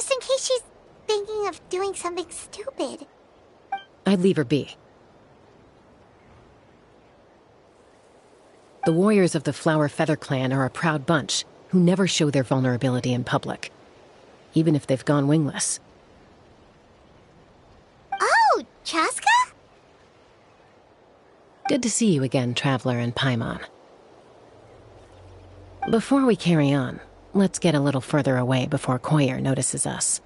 Just in case she's thinking of doing something stupid. I'd leave her be. The warriors of the Flower Feather Clan are a proud bunch who never show their vulnerability in public, even if they've gone wingless. Oh, Chaska? Good to see you again, Traveler and Paimon. Before we carry on, let's get a little further away before Koyer notices us.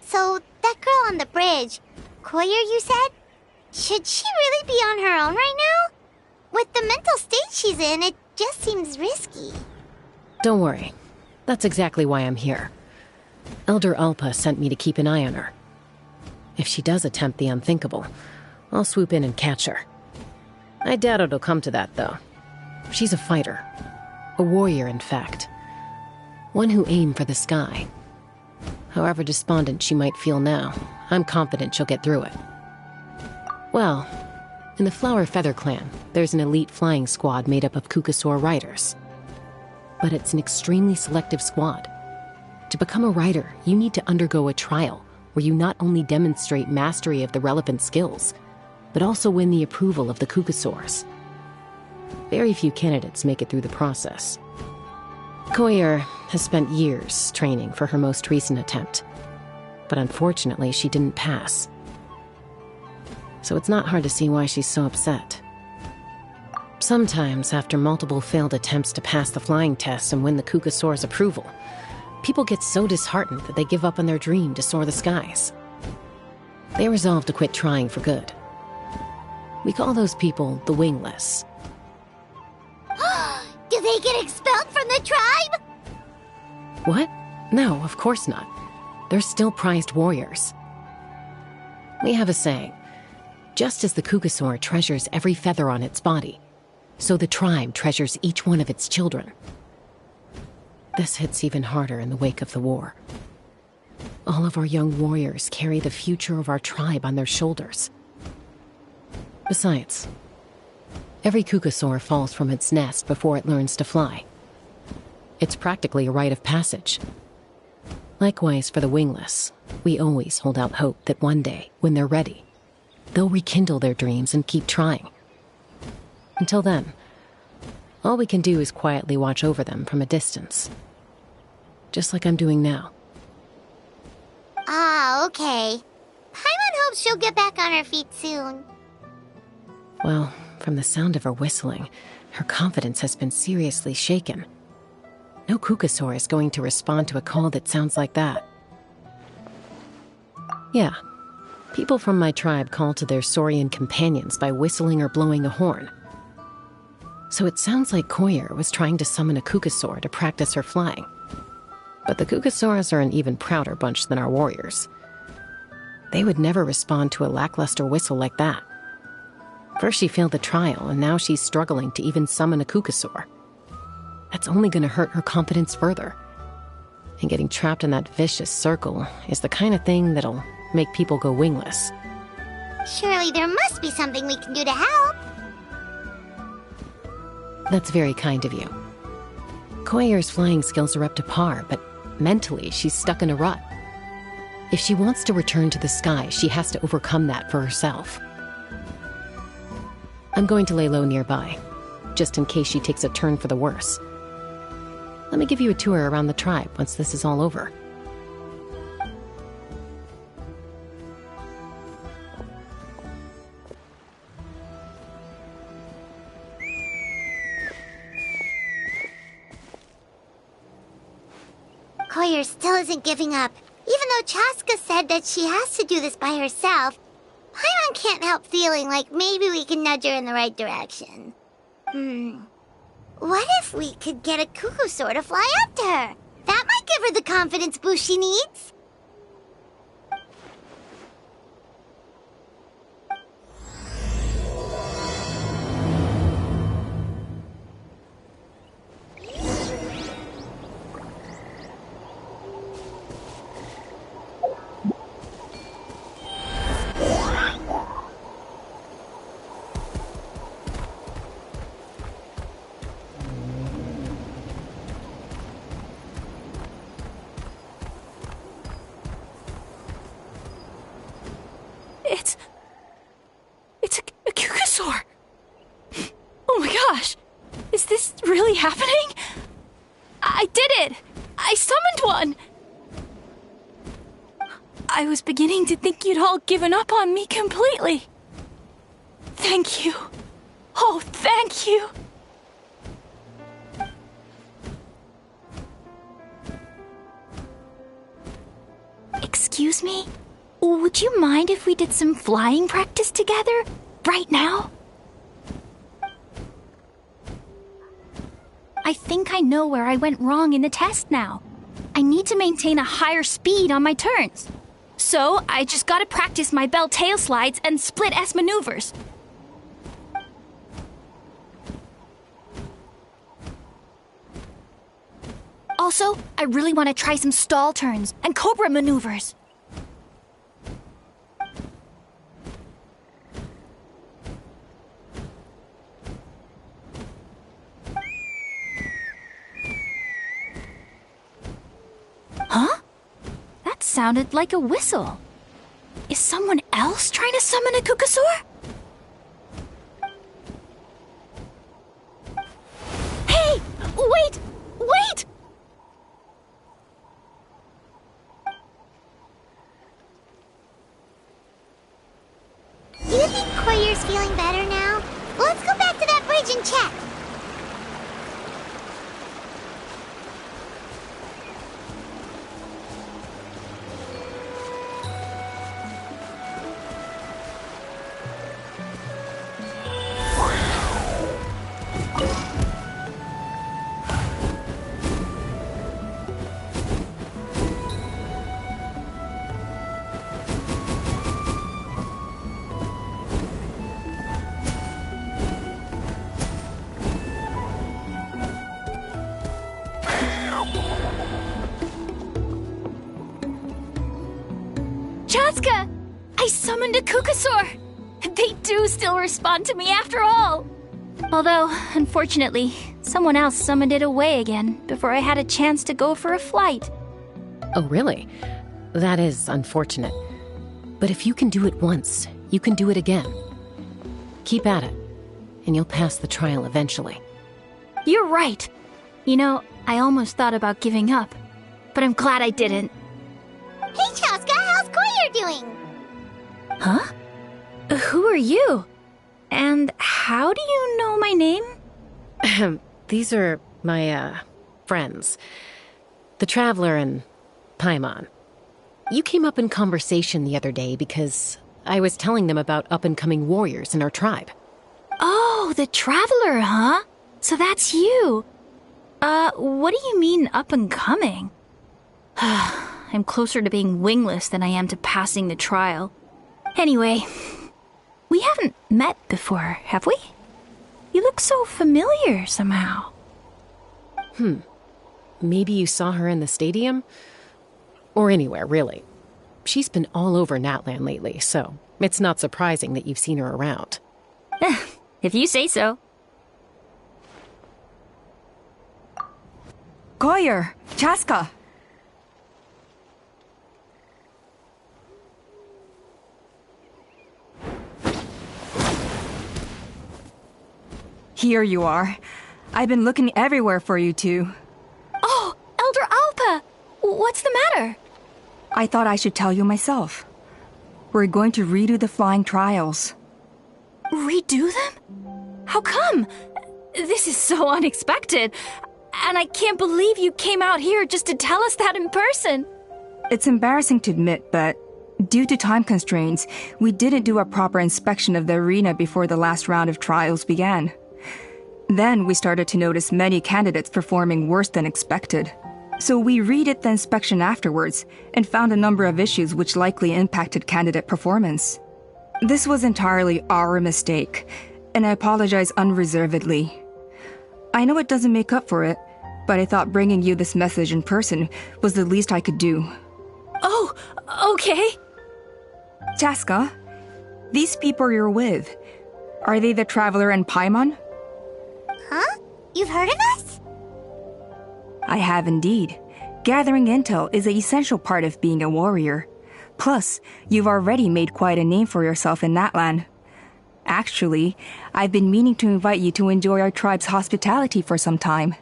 So, that girl on the bridge, Koyer, you said? Should she really be on her own right now? With the mental state she's in, it just seems risky. Don't worry. That's exactly why I'm here. Elder Alpa sent me to keep an eye on her. If she does attempt the unthinkable, I'll swoop in and catch her. I doubt it'll come to that, though. She's a fighter. A warrior, in fact. One who aimed for the sky. However despondent she might feel now, I'm confident she'll get through it. Well, in the Flower Feather Clan, there's an elite flying squad made up of Kukasaur riders. But it's an extremely selective squad. To become a rider, you need to undergo a trial where you not only demonstrate mastery of the relevant skills, but also win the approval of the Kukasaurs. Very few candidates make it through the process. Koyer has spent years training for her most recent attempt, but unfortunately she didn't pass. So it's not hard to see why she's so upset. Sometimes, after multiple failed attempts to pass the flying test and win the Kukasaur's approval, people get so disheartened that they give up on their dream to soar the skies. They resolve to quit trying for good. We call those people the wingless. Do they get expelled from the tribe? What? No, of course not. They're still prized warriors. We have a saying, just as the Kukasaur treasures every feather on its body, so the tribe treasures each one of its children. This hits even harder in the wake of the war. All of our young warriors carry the future of our tribe on their shoulders. Besides, every Kukasaur falls from its nest before it learns to fly. It's practically a rite of passage. Likewise for the wingless, we always hold out hope that one day, when they're ready, they'll rekindle their dreams and keep trying. Until then, all we can do is quietly watch over them from a distance. Just like I'm doing now. Ah, okay. Paimon hopes she'll get back on her feet soon. Well, from the sound of her whistling, her confidence has been seriously shaken. No Kukasaur is going to respond to a call that sounds like that. Yeah, people from my tribe call to their Saurian companions by whistling or blowing a horn. So it sounds like Koyer was trying to summon a Kukasaur to practice her flying. But the Kukasaurs are an even prouder bunch than our warriors. They would never respond to a lackluster whistle like that. First she failed the trial, and now she's struggling to even summon a Kukasaur. That's only going to hurt her confidence further. And getting trapped in that vicious circle is the kind of thing that'll make people go wingless. Surely there must be something we can do to help. That's very kind of you. Koyer's flying skills are up to par, but mentally she's stuck in a rut. If she wants to return to the sky, she has to overcome that for herself. I'm going to lay low nearby, just in case she takes a turn for the worse. Let me give you a tour around the tribe once this is all over. Koyer still isn't giving up. Even though Chaska said that she has to do this by herself, Paimon can't help feeling like maybe we can nudge her in the right direction. What if we could get a Kukasaur to fly up to her? That might give her the confidence boost she needs. gosh! Is this really happening? I did it! I summoned one! I was beginning to think you'd all given up on me completely. Thank you. Oh, thank you. Excuse me? Would you mind if we did some flying practice together? Right now? I think I know where I went wrong in the test now. I need to maintain a higher speed on my turns. So, I just gotta practice my bell tail slides and split S maneuvers. Also, I really want to try some stall turns and cobra maneuvers. Huh? That sounded like a whistle. Is someone else trying to summon a Kukasaur? Hey! Wait! Wait! Do you think Koyer's feeling better now? Let's go back to that bridge and check. Chaska! I summoned a Kukasaur! They do still respond to me after all! Although, unfortunately, someone else summoned it away again before I had a chance to go for a flight. Oh, really? That is unfortunate. But if you can do it once, you can do it again. Keep at it, and you'll pass the trial eventually. You're right. You know, I almost thought about giving up, but I'm glad I didn't. Hey, Chaska, how's Koyer doing? Huh? Who are you? And how do you know my name? These are my, friends. The Traveler and Paimon. You came up in conversation the other day because I was telling them about up-and-coming warriors in our tribe. Oh, the Traveler, huh? So that's you. What do you mean up-and-coming? I'm closer to being wingless than I am to passing the trial. Anyway, we haven't met before, have we? You look so familiar somehow. Maybe you saw her in the stadium? Or anywhere, really. She's been all over Natlan lately, so it's not surprising that you've seen her around. If you say so. Koyer! Chaska! Here you are. I've been looking everywhere for you two. Oh, Elder Alpa! What's the matter? I thought I should tell you myself. We're going to redo the flying trials. Redo them? How come? This is so unexpected. And I can't believe you came out here just to tell us that in person. It's embarrassing to admit, but due to time constraints, we didn't do a proper inspection of the arena before the last round of trials began. Then we started to notice many candidates performing worse than expected. So we redid the inspection afterwards and found a number of issues which likely impacted candidate performance. This was entirely our mistake, and I apologize unreservedly. I know it doesn't make up for it, but I thought bringing you this message in person was the least I could do. Oh, okay. Chaska, these people you're with, are they the Traveler and Paimon? Huh? You've heard of us? I have indeed. Gathering intel is an essential part of being a warrior. Plus, you've already made quite a name for yourself in Natlan. Actually, I've been meaning to invite you to enjoy our tribe's hospitality for some time.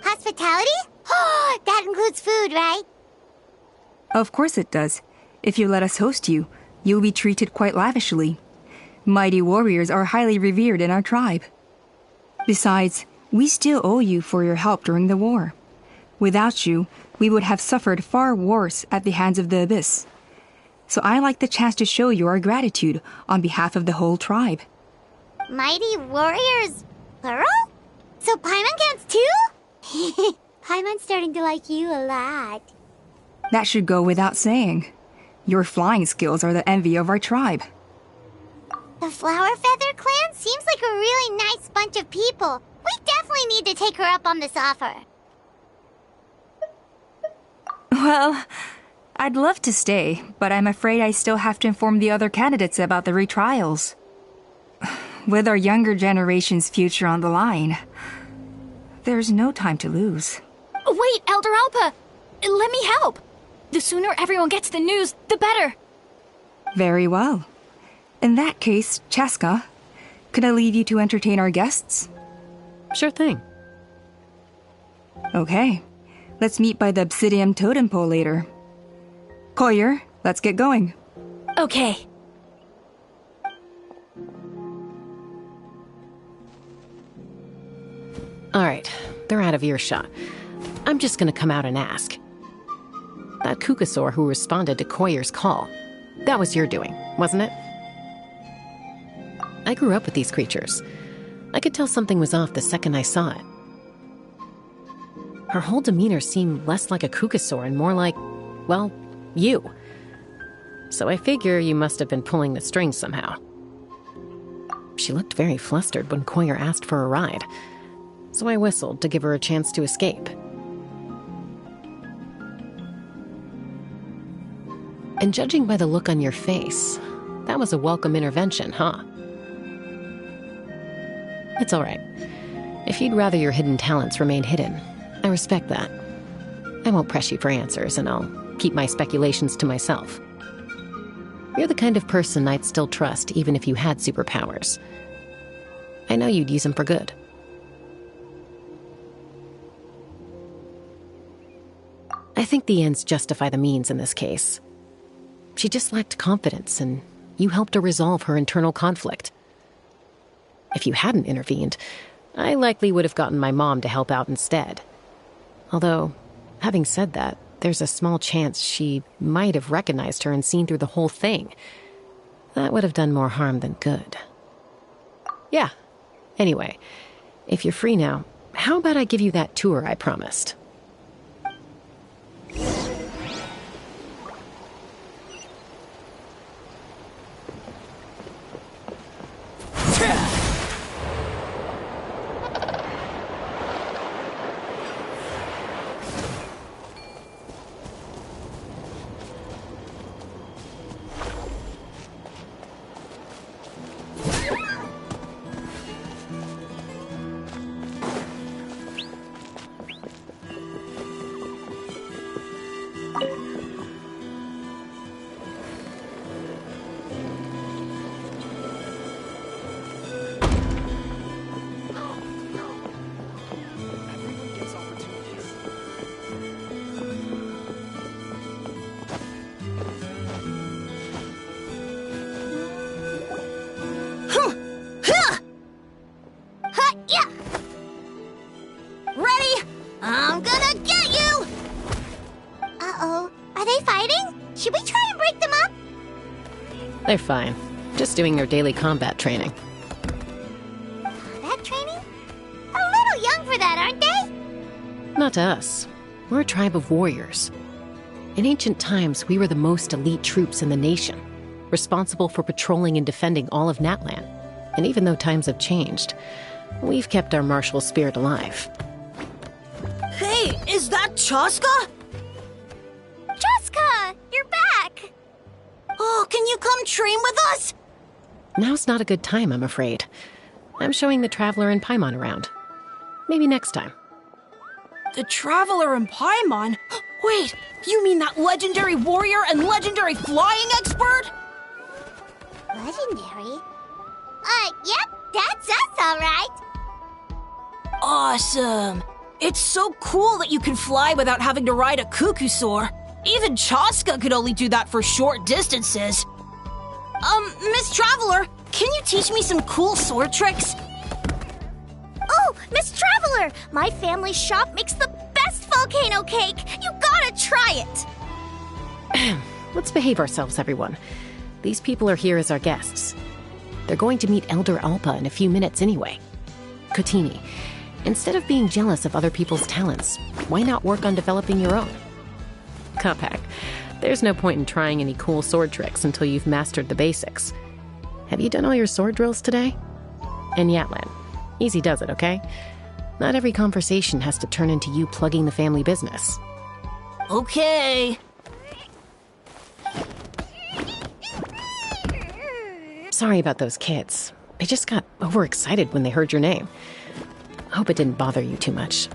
Hospitality? Oh, that includes food, right? Of course it does. If you let us host you, you'll be treated quite lavishly. Mighty warriors are highly revered in our tribe. Besides, we still owe you for your help during the war. Without you, we would have suffered far worse at the hands of the Abyss. So I like the chance to show you our gratitude on behalf of the whole tribe. Mighty warriors, plural? So Paimon counts too? Paimon's starting to like you a lot. That should go without saying. Your flying skills are the envy of our tribe. The Flower Feather clan seems like a really nice bunch of people. We definitely need to take her up on this offer. Well, I'd love to stay, but I'm afraid I still have to inform the other candidates about the retrials. With our younger generation's future on the line, there's no time to lose. Wait, Elder Alpa! Let me help! The sooner everyone gets the news, the better! Very well. In that case, Chaska, could I leave you to entertain our guests? Sure thing. Okay. Let's meet by the Obsidian Totem Pole later. Collier, let's get going. Okay. All right, they're out of earshot. I'm just gonna come out and ask. That Kukasaur who responded to Koyer's call, that was your doing, wasn't it? I grew up with these creatures. I could tell something was off the second I saw it. Her whole demeanor seemed less like a Kukasaur and more like, well, you. So I figure you must have been pulling the strings somehow. She looked very flustered when Koyer asked for a ride, so I whistled to give her a chance to escape. And judging by the look on your face, that was a welcome intervention, huh? It's all right. If you'd rather your hidden talents remain hidden, I respect that. I won't press you for answers, and I'll keep my speculations to myself. You're the kind of person I'd still trust even if you had superpowers. I know you'd use them for good. I think the ends justify the means in this case. She just lacked confidence, and you helped her resolve her internal conflict. If you hadn't intervened, I likely would have gotten my mom to help out instead. Although, having said that, there's a small chance she might have recognized her and seen through the whole thing. That would have done more harm than good. Yeah. Anyway, if you're free now, how about I give you that tour I promised? Ready? I'm gonna get you! Uh-oh. Are they fighting? Should we try and break them up? They're fine. Just doing their daily combat training. Combat training? A little young for that, aren't they? Not to us. We're a tribe of warriors. In ancient times, we were the most elite troops in the nation, responsible for patrolling and defending all of Natlan. And even though times have changed, we've kept our martial spirit alive. Hey, is that Chaska? Chaska! You're back! Oh, can you come train with us? Now's not a good time, I'm afraid. I'm showing the Traveler and Paimon around. Maybe next time. The Traveler and Paimon? Wait, you mean that legendary warrior and legendary flying expert? Legendary? Yep, that's us, alright. Awesome. It's so cool that you can fly without having to ride a cuckoo-saur. Even Chaska could only do that for short distances. Miss Traveler, can you teach me some cool sword tricks? Oh, Miss Traveler! My family's shop makes the best volcano cake! You gotta try it! Let's behave ourselves, everyone. These people are here as our guests. They're going to meet Elder Alpa in a few minutes anyway. Kotini, instead of being jealous of other people's talents, why not work on developing your own? Kapak, there's no point in trying any cool sword tricks until you've mastered the basics. Have you done all your sword drills today? And Yatlan, easy does it, okay? Not every conversation has to turn into you plugging the family business. Okay. Sorry about those kids. They just got overexcited when they heard your name. Hope it didn't bother you too much.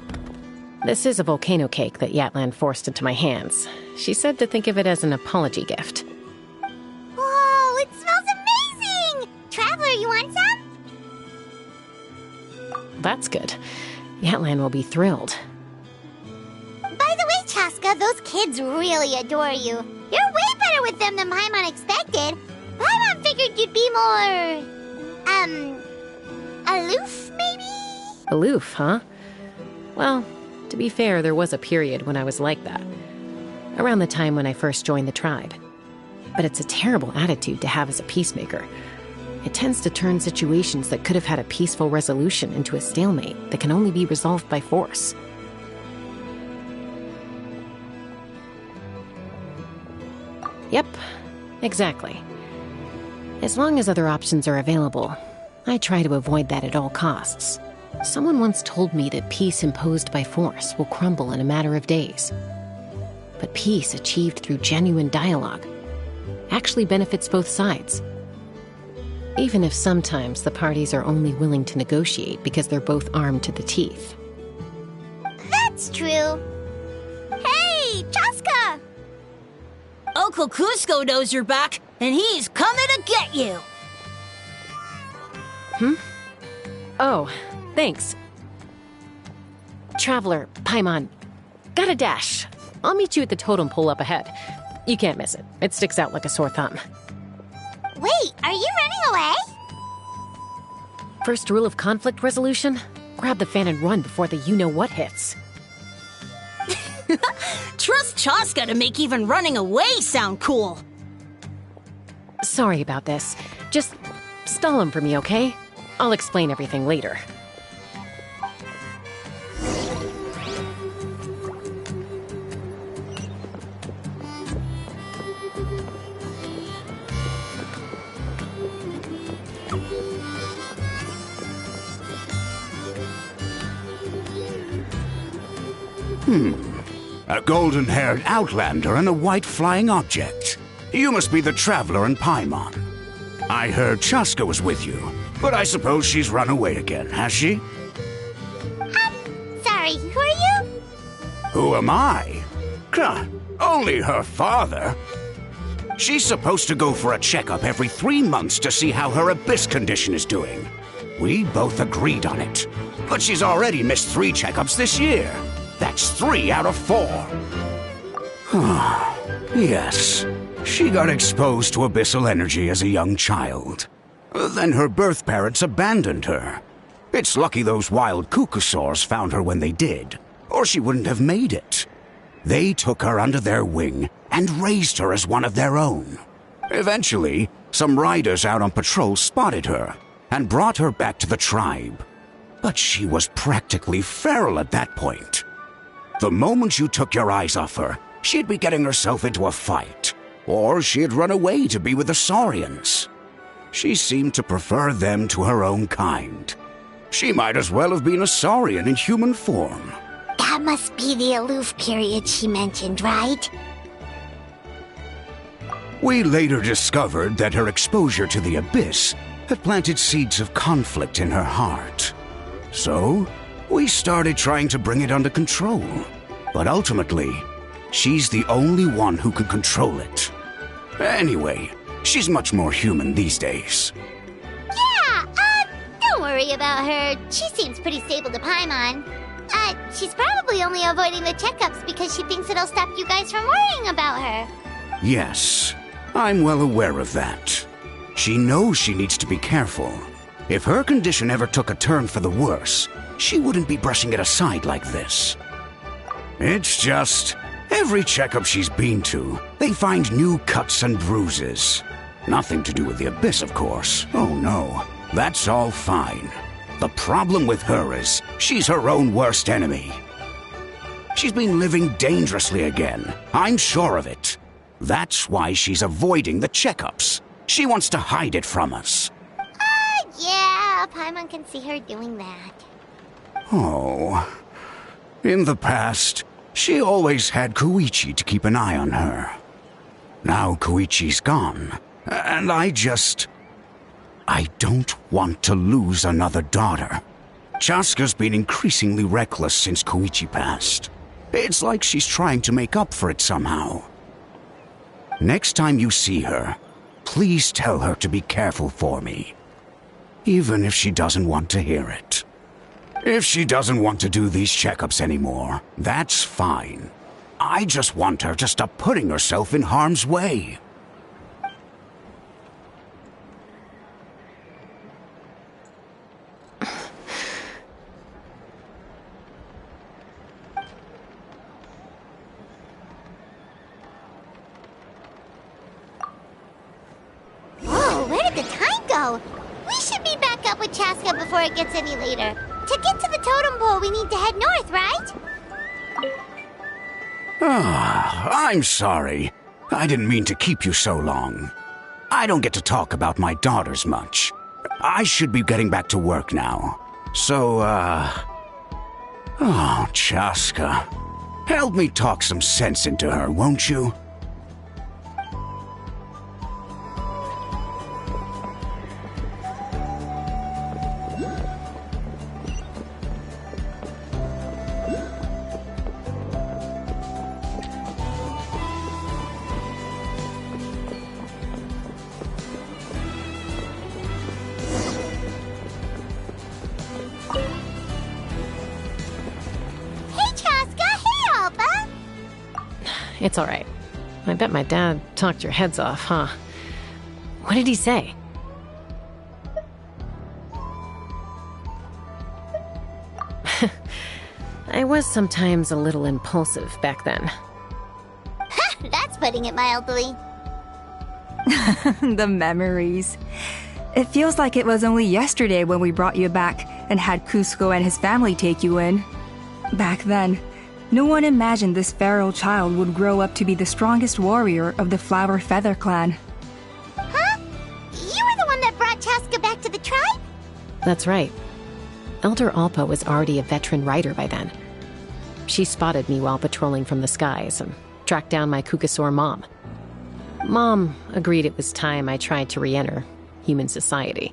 This is a volcano cake that Yatlan forced into my hands. She said to think of it as an apology gift. Whoa, it smells amazing! Traveler, you want some? That's good. Yatlan will be thrilled. By the way, Chaska, those kids really adore you. You're way better with them than Paimon expected. Paimon figured you'd be more... aloof, maybe? Aloof, huh? Well, to be fair, there was a period when I was like that. Around the time when I first joined the tribe. But it's a terrible attitude to have as a peacemaker. It tends to turn situations that could have had a peaceful resolution into a stalemate that can only be resolved by force. Yep, exactly. As long as other options are available, I try to avoid that at all costs. Someone once told me that peace imposed by force will crumble in a matter of days. But peace achieved through genuine dialogue actually benefits both sides. Even if sometimes the parties are only willing to negotiate because they're both armed to the teeth. That's true. Hey, Chaska! Uncle Cusco knows you're back, and he's coming to get you. Oh, thanks. Traveler, Paimon, got a dash. I'll meet you at the totem pole up ahead. You can't miss it. It sticks out like a sore thumb. Wait, are you running away? First rule of conflict resolution? Grab the fan and run before the you-know-what hits. Trust Chaska to make even running away sound cool. Sorry about this. Just stall him for me, okay? I'll explain everything later. A golden-haired outlander and a white flying object. You must be the traveler in Paimon. I heard Chaska was with you, but I suppose she's run away again, has she? Sorry, who are you? Who am I? Only her father. She's supposed to go for a checkup every 3 months to see how her abyss condition is doing. We both agreed on it, but she's already missed 3 checkups this year. That's 3 out of 4. Yes, she got exposed to abyssal energy as a young child. Then her birth parents abandoned her. It's lucky those wild cuckoosaurs found her when they did, or she wouldn't have made it. They took her under their wing and raised her as one of their own. Eventually, some riders out on patrol spotted her and brought her back to the tribe. But she was practically feral at that point. The moment you took your eyes off her, she'd be getting herself into a fight, or she'd run away to be with the Saurians. She seemed to prefer them to her own kind. She might as well have been a Saurian in human form. That must be the aloof period she mentioned, right? We later discovered that her exposure to the abyss had planted seeds of conflict in her heart. So, we started trying to bring it under control. But ultimately, she's the only one who can control it. Anyway, she's much more human these days. Yeah, worry about her. She seems pretty stable to Paimon. She's probably only avoiding the checkups because she thinks it'll stop you guys from worrying about her. Yes, I'm well aware of that. She knows she needs to be careful. If her condition ever took a turn for the worse, she wouldn't be brushing it aside like this. It's just, every checkup she's been to, they find new cuts and bruises. Nothing to do with the Abyss, of course. Oh no, that's all fine. The problem with her is, she's her own worst enemy. She's been living dangerously again. I'm sure of it. That's why she's avoiding the checkups. She wants to hide it from us. Yeah, Paimon can see her doing that. Oh. In the past, she always had Koichi to keep an eye on her. Now Koichi's gone, and I don't want to lose another daughter. Chaska's been increasingly reckless since Koichi passed. It's like she's trying to make up for it somehow. Next time you see her, please tell her to be careful for me. Even if she doesn't want to hear it. If she doesn't want to do these checkups anymore, that's fine. I just want her to stop putting herself in harm's way. Whoa, where did the time go? We should be back up with Chaska before it gets any later. To get to the totem pole, we need to head north, right? I'm sorry. I didn't mean to keep you so long. I don't get to talk about my daughters much. I should be getting back to work now. So, Oh, Chaska. Help me talk some sense into her, won't you? It's all right. I bet my dad talked your heads off, huh? What did he say? I was sometimes a little impulsive back then. That's putting it mildly. The memories. It feels like it was only yesterday when we brought you back and had Cusco and his family take you in. Back then, no one imagined this feral child would grow up to be the strongest warrior of the Flower Feather clan. Huh? You were the one that brought Chaska back to the tribe? That's right. Elder Alpa was already a veteran rider by then. She spotted me while patrolling from the skies and tracked down my Kukasaur mom. Mom agreed it was time I tried to re-enter human society.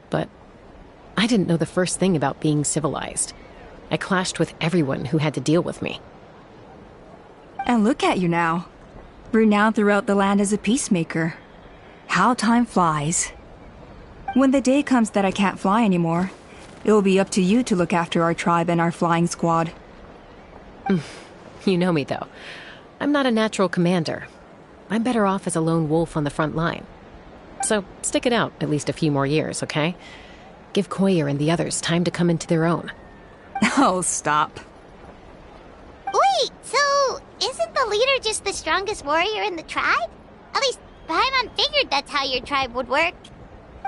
But I didn't know the first thing about being civilized. I clashed with everyone who had to deal with me. And look at you now. Renowned throughout the land as a peacemaker. How time flies. When the day comes that I can't fly anymore, it will be up to you to look after our tribe and our flying squad. You know me, though. I'm not a natural commander. I'm better off as a lone wolf on the front line. So stick it out at least a few more years, okay? Give Koyer and the others time to come into their own. Oh, stop. Wait, so isn't the leader just the strongest warrior in the tribe? At least Paimon figured that's how your tribe would work.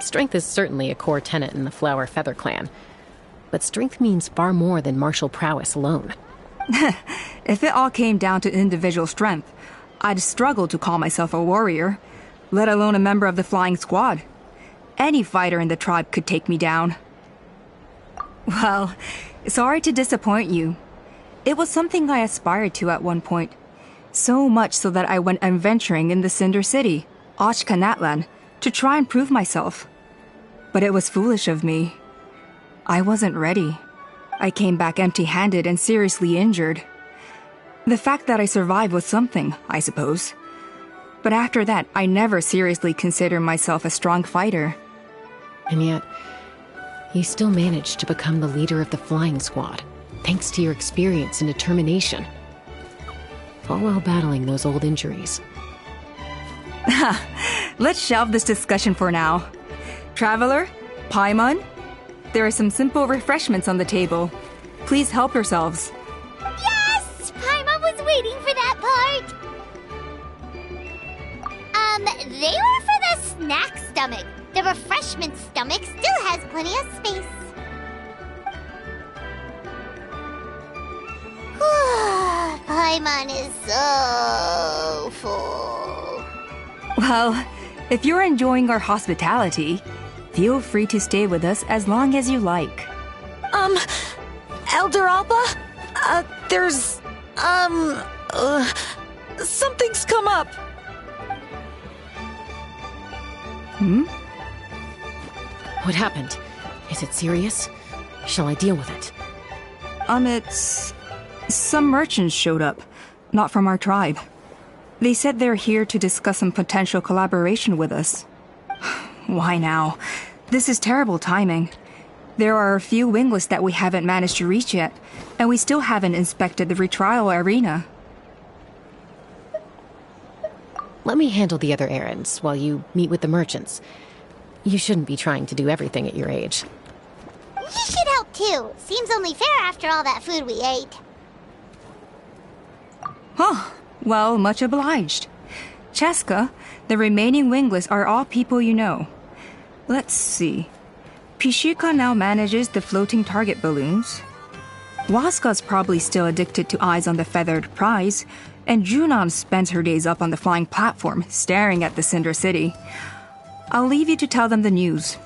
Strength is certainly a core tenet in the Flower Feather clan. But strength means far more than martial prowess alone. If it all came down to individual strength, I'd struggle to call myself a warrior, let alone a member of the flying squad. Any fighter in the tribe could take me down. Well, sorry to disappoint you. It was something I aspired to at one point. So much so that I went adventuring in the Cinder City, Ashkanatlan, to try and prove myself. But it was foolish of me. I wasn't ready. I came back empty-handed and seriously injured. The fact that I survived was something, I suppose. But after that, I never seriously considered myself a strong fighter. And yet, You still managed to become the leader of the flying squad, thanks to your experience and determination. All while battling those old injuries. Let's shelve this discussion for now. Traveler, Paimon, there are some simple refreshments on the table. Please help yourselves. Yes! Paimon was waiting for that part! They were for the snack stomach. The refreshment stomach still has plenty of space. Paimon is so full. Well, if you're enjoying our hospitality, feel free to stay with us as long as you like. Elder Alpa? There's, something's come up. What happened? Is it serious? Shall I deal with it? It's... Some merchants showed up, not from our tribe. They said they're here to discuss some potential collaboration with us. Why now? This is terrible timing. There are a few wingless that we haven't managed to reach yet, and we still haven't inspected the retrial arena. Let me handle the other errands while you meet with the merchants. You shouldn't be trying to do everything at your age. You should help too. Seems only fair after all that food we ate. Huh. Well, much obliged. Cheska, the remaining wingless are all people you know. Let's see. Pishika now manages the floating target balloons. Waska's probably still addicted to Eyes on the Feathered Prize, and Junon spends her days up on the flying platform, staring at the Cinder City. I'll leave you to tell them the news.